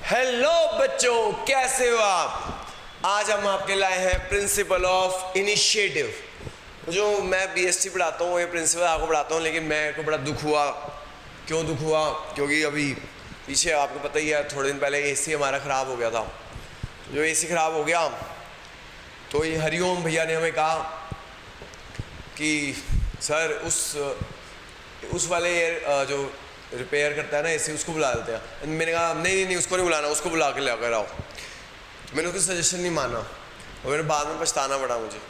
Hello बच्चों, कैसे हो आप। आज हम आपके लाए हैं प्रिंसिपल ऑफ इनिशिएटिव। जो मैं बीएससी पढ़ाता हूँ, ये प्रिंसिपल आपको पढ़ाता हूँ, लेकिन मेरे को बड़ा दुख हुआ। क्यों दुख हुआ? क्योंकि अभी पीछे आपको पता ही है, थोड़े दिन पहले एसी हमारा ख़राब हो गया था। जो एसी ख़राब हो गया तो ये हरिओम भैया ने हमें कहा कि सर उस वाले जो रिपेयर करता है ना एसी, उसको बुला लेते हैं। मैंने कहा नहीं उसको नहीं बुलाना, उसको बुला के लेकर आओ। मैंने उसका सजेशन नहीं माना और मेरे बाद में पछताना पड़ा मुझे।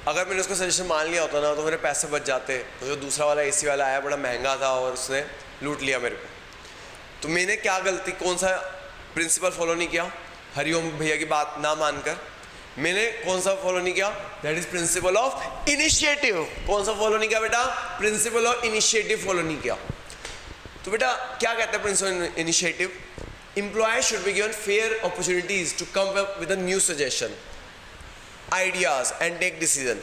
अगर मैंने उसका सजेशन मान लिया होता ना तो मेरे पैसे बच जाते। तो जो दूसरा वाला एसी वाला आया बड़ा महंगा था और उसने लूट लिया मेरे को। तो मैंने क्या गलती, कौन सा प्रिंसिपल फॉलो नहीं किया? हरिओम भैया की बात ना मानकर मैंने कौन सा फॉलो नहीं किया? That is principle of initiative. कौन सा फॉलो नहीं किया बेटा? प्रिंसिपल ऑफ इनिशिएटिव फॉलो नहीं किया। तो बेटा क्या कहते हैं principle initiative? Employ should be given fair opportunities to come up with a new suggestion, ideas and take decision.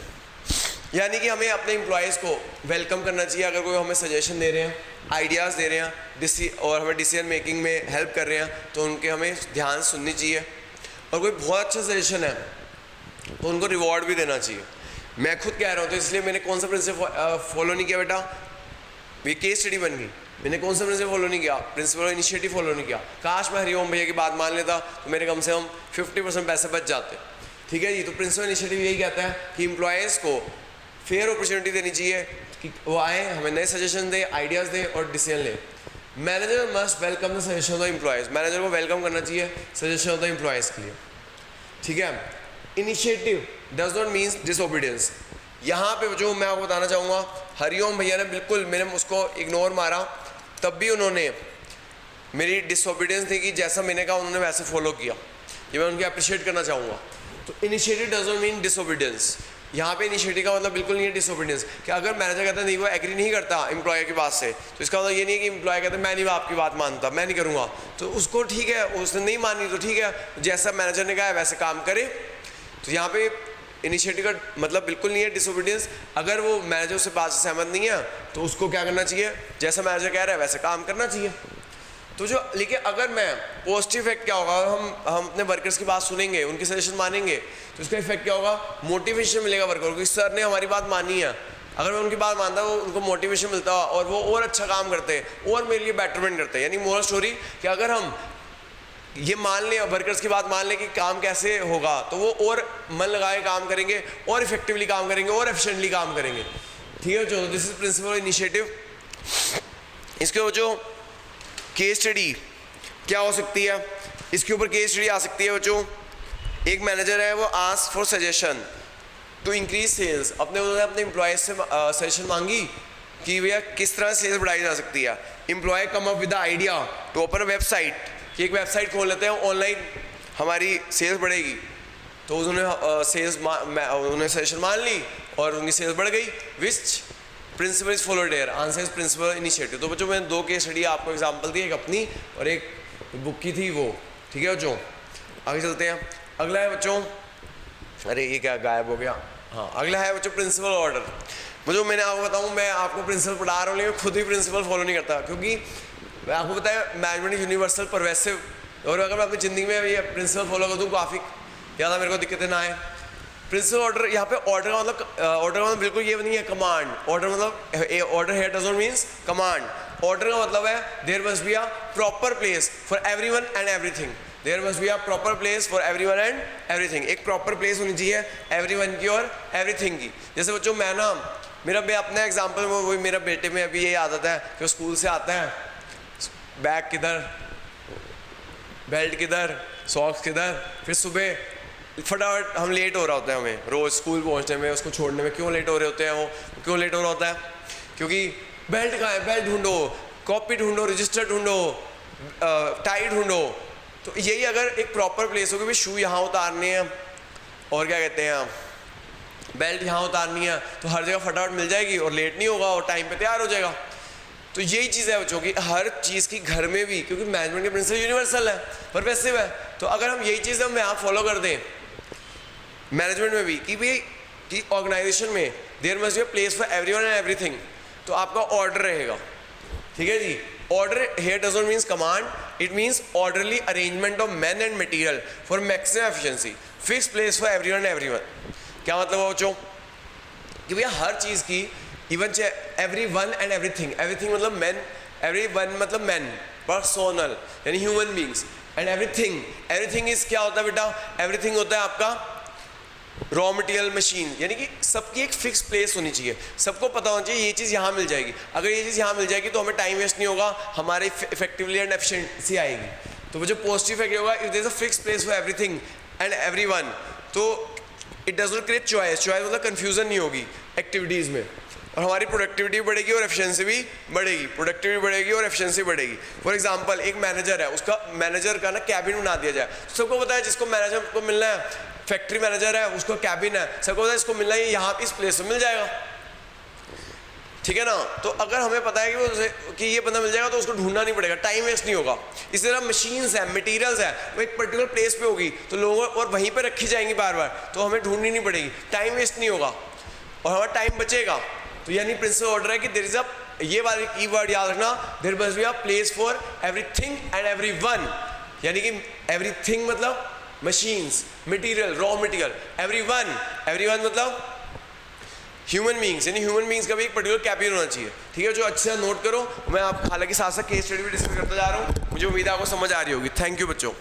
यानी कि हमें अपने एम्प्लॉयज़ को वेलकम करना चाहिए। अगर कोई हमें सजेशन दे रहे हैं, आइडियाज़ दे रहे हैं और हमें डिसीजन मेकिंग में हेल्प कर रहे हैं तो उनके हमें ध्यान सुननी चाहिए। और कोई बहुत अच्छा सजेशन है तो उनको रिवॉर्ड भी देना चाहिए। मैं खुद कह रहा हूँ, तो इसलिए मैंने कौन सा प्रिंसिपल फॉलो नहीं किया बेटा? ये केस स्टडी बन गई। मैंने कौन सा प्रिंसिपल फॉलो नहीं किया? प्रिंसिपल इनिशिएटिव फॉलो नहीं किया। काश मैं हरिओम भैया की बात मान लेता तो मेरे कम से कम 50% पैसे बच जाते। ठीक है जी। तो प्रिंसिपल इनिशिएटिव यही कहता है कि एम्प्लॉयज़ को फेयर अपॉर्चुनिटी देनी चाहिए कि वो आए, हमें नए सजेशन दे, आइडियाज़ दे और डिसीजन ले। Manager must welcome the suggestion of employees. Manager को वेलकम करना चाहिए सजेशन ऑफ द एम्प्लॉयज़ के लिए। ठीक है। Initiative does not means disobedience. यहाँ पे जो मैं आपको बताना चाहूँगा, हरिओम भैया ने बिल्कुल, मैंने उसको इग्नोर मारा तब भी उन्होंने मेरी डिसओबीडियंस नहीं की। जैसा मैंने कहा उन्होंने वैसे फॉलो किया। ये मैं उनकी अप्रिशिएट करना चाहूँगा। तो initiative does not mean disobedience. यहाँ पे इनिशिएटिव का मतलब बिल्कुल नहीं है डिसओबीडियंस। कि अगर मैनेजर कहता है नहीं, वो एग्री नहीं करता एम्प्लॉय की बात से, तो इसका मतलब ये नहीं है कि एम्प्लॉय कहता है मैं नहीं आपकी बात मानता, मैं नहीं करूँगा। तो उसको ठीक है, उसने नहीं मानी तो ठीक है, जैसा मैनेजर ने कहा है वैसे काम करे। तो यहाँ पे इनिशिएटिव का मतलब बिल्कुल नहीं है डिसओबीडियंस। अगर वो मैनेजर से बात से सहमत नहीं है तो उसको क्या करना चाहिए? जैसा मैनेजर कह रहा है वैसे काम करना चाहिए। तो जो लेकिन अगर मैं पॉजिटिव इफेक्ट क्या होगा? हम अपने वर्कर्स की बात सुनेंगे, उनकी सजेशन मानेंगे, तो इसका इफेक्ट क्या होगा? मोटिवेशन मिलेगा वर्कर को कि सर ने हमारी बात मानी है। अगर मैं उनकी बात मानता वो उनको मोटिवेशन मिलता और वो और अच्छा काम करते और मेरे लिए बेटरमेंट करते। यानी मोरल स्टोरी कि अगर हम ये मान लें, वर्कर्स की बात मान लें कि काम कैसे होगा, तो वो और मन लगा के काम करेंगे और इफेक्टिवली काम करेंगे और एफिशिएंटली काम करेंगे। ठीक है। जो दिस इज प्रिंसिपल इनिशिएटिव। इसके जो केस स्टडी क्या हो सकती है? इसके ऊपर केस स्टडी आ सकती है बच्चों। एक मैनेजर है, वो ask for suggestion to increase sales. अपने एम्प्लॉयज से सजेशन मांगी कि भैया किस तरह सेल्स बढ़ाई जा सकती है। Employ come up with the idea to open a website, कि एक वेबसाइट खोल लेते हैं, ऑनलाइन हमारी सेल्स बढ़ेगी। तो उन्होंने सजेशन मान ली और उनकी सेल्स बढ़ गई। Which principle is followed here? Answer is principle initiative. तो बच्चों मैंने 2 केस स्टडी आपको एग्जांपल दी, एक अपनी और एक बुक की थी वो। ठीक है बच्चों, आगे चलते हैं। अगला है बच्चों, अरे ये क्या गायब हो गया? हाँ, अगला है बच्चों प्रिंसिपल ऑर्डर। बच्चों मैंने आपको बताऊँ, मैं आपको प्रिंसिपल पढ़ा रहा हूँ लेकिन खुद ही प्रिंसिपल फॉलो नहीं करता। क्योंकि मैं आपको बताया मैनेजमेंट यूनिवर्सल परवेसिव, और अगर मैं अपनी ज़िंदगी में ये प्रिंसिपल फॉलो कर दूँ काफ़ी ज़्यादा मेरे को दिक्कतें ना आए। प्रिंसिपल ऑर्डर, यहाँ पे ऑर्डर का मतलब बिल्कुल ये नहीं है कमांड। ऑर्डर मतलब order here does not means command. Order का मतलब है there must be a proper place for everyone and everything. There must be a proper place for everyone and everything. एक प्रॉपर प्लेस होनी चाहिए everyone की और everything की। जैसे बच्चों मैं मेरा अपना एग्जाम्पल में वही, मेरा बेटे में अभी यही आदत है कि वो स्कूल से आता है, बैग किधर, बेल्ट किधर, सॉक्स किधर, फिर सुबह फटाफट हम लेट हो रहा होता है हमें रोज़ स्कूल पहुंचने में, उसको छोड़ने में। क्यों लेट हो रहे होते हैं? वो क्यों लेट हो रहा होता है? क्योंकि बेल्ट कहाँ है, बेल्ट ढूंढो, कॉपी ढूंढो, रजिस्टर ढूंढो, टाई ढूंढो। तो यही अगर एक प्रॉपर प्लेस हो कि भाई शू यहाँ उतारने हैं और क्या कहते हैं बेल्ट यहाँ उतारनी है, तो हर जगह फटाफट मिल जाएगी और लेट नहीं होगा और टाइम पे तैयार हो जाएगा। तो यही चीज़ है बच्चों की हर चीज़ की, घर में भी, क्योंकि मैनेजमेंट के प्रिंसिपल यूनिवर्सल है, परवेसिव है। तो अगर हम यही चीज़ हम यहाँ फॉलो कर दें मैनेजमेंट में भी कि भाई कि ऑर्गेनाइजेशन में there must be a place for everyone and everything, तो आपका ऑर्डर रहेगा। ठीक है जी। Order here does not means command, it means orderly arrangement of men and material for maximum efficiency. Fixed place for everyone and everyone. क्या मतलब है बच्चों कि भैया हर चीज़ की even every one and everything, everything मतलब मैन, एवरी वन मतलब man, personnel यानी human beings, and everything, everything is क्या होता है बेटा, एवरीथिंग होता है आपका रॉ मटेरियल, मशीन, यानी कि सबकी एक फिक्स प्लेस होनी चाहिए, सबको पता होना चाहिए ये चीज़ यहाँ मिल जाएगी, अगर ये चीज़ यहाँ मिल जाएगी तो हमें टाइम वेस्ट नहीं होगा, हमारे इफेक्टिवली एंड एफिशिएंसी आएगी। तो वो जो पॉजिटिव इफेक्ट होगा, if there is a fix place for everything and everyone, तो it does not create choice, choice मतलब कन्फ्यूजन नहीं होगी एक्टिविटीज़ में, और हमारी प्रोडक्टिविटी बढ़ेगी और एफिशिएंसी भी बढ़ेगी, प्रोडक्टिविटी बढ़ेगी और एफिशिएंसी बढ़ेगी। फॉर एग्जांपल एक मैनेजर है, उसका मैनेजर का ना कैबिन बना दिया जाए, सबको पता है जिसको मैनेजर को मिलना है, फैक्ट्री मैनेजर है उसको कैबिन है, सबको पता है इसको मिलना है यहाँ इस प्लेस में मिल जाएगा, ठीक है ना। तो अगर हमें पता है कि ये बंदा मिल जाएगा तो उसको ढूंढना नहीं पड़ेगा, टाइम वेस्ट नहीं होगा। इसी तरह मशीन्स है, मटेरियल्स है, वो एक पर्टिकुलर प्लेस पे होगी तो लोगों और वहीं पे रखी जाएंगी बार बार, तो हमें ढूंढनी नहीं पड़ेगी, टाइम वेस्ट नहीं होगा और हमारा टाइम बचेगा। तो यानी प्रिंसिपल ऑर्डर है कि देयर इज अ, ये वाली कीवर्ड याद रखना, there must be a place for everything and everyone, यानी कि एवरीथिंग मतलब machines, material, raw material, everyone, everyone मतलब ह्यूमन बींग्स, यानी ह्यूमन बींग्स का भी एक पर्टिकुलर कैबिन होना चाहिए, ठीक है। जो अच्छे से नोट करो, मैं आप हालांकि साथ साथ केस स्टडी भी डिस्कस करता जा रहा हूँ, मुझे उम्मीद है आपको समझ आ रही होगी। थैंक यू बच्चों।